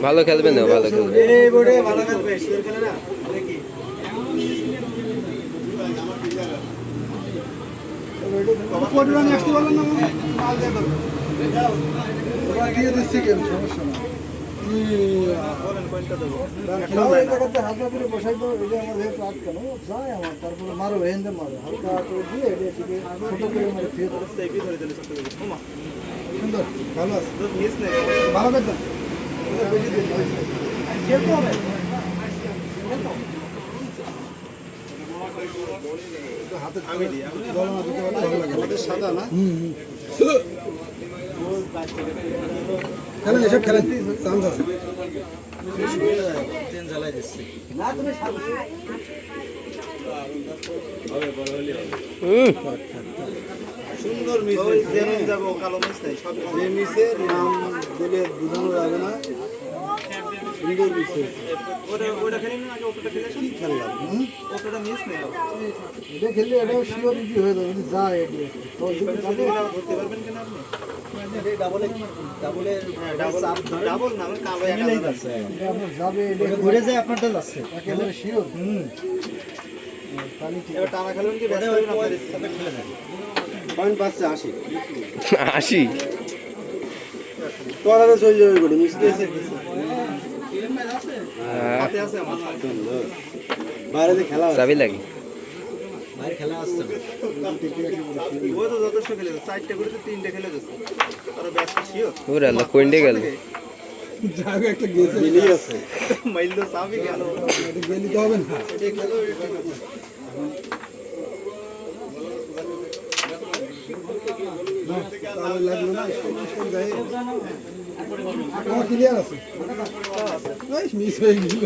ভালো খেলবে না, ভালো খেলবে। তারপরে মারো হেন্দে মারো হালকা করে দিয়ে ছোট করে মারো সুন্দর ভালো আছে ভালো করতাম বেশি দিন খেলতে হবে হাতে সাদা না খেলেন এসব খেলেন চান্স আছে সুন্দর মিস যাবো কালো মিস নাই যে মিসের নাম দিলে বোঝানো যাবে না সুন্দর মিস ওটা খেলেন না আগে ওটা খেলে কি খেললাম ওটা মিস নেই এটা খেললে এটাও শিওর ইজি হয়ে যাবে যায় তো ধরতে পারবেন কিনা আপনি ডাবল না কালো একটা আছে যাবে এটা ঘুরে যায় আপনারটা যাচ্ছে একেবারে শিওর এবার টানা খেলবেন কি ব্যস্ত হবেন আপনাদের সাথে খেলে নেন পয়েন্ট পাচ্ছে 80 তোরারে চলে যাবে গুলো মিস দিয়েছে হাতে আছে আমার সুন্দর বাইরে খেলা চাবি লাগে বাইরে খেলা আসছে ওই তো যথেষ্ট খেলে চারটে করে তো তিনটে খেলে যাচ্ছে আর ব্যস্ত শিওর ওরে আল্লাহ কোইন্ডে গেল যাবে একটা গেছে মিলি আছে মাইলদো চাবি গেল এটা গেলি তো হবে না এটা গেল তাহলে লাগলো না স্টেশন যায় ক্লিয়ার আছে মিস হয়ে গেল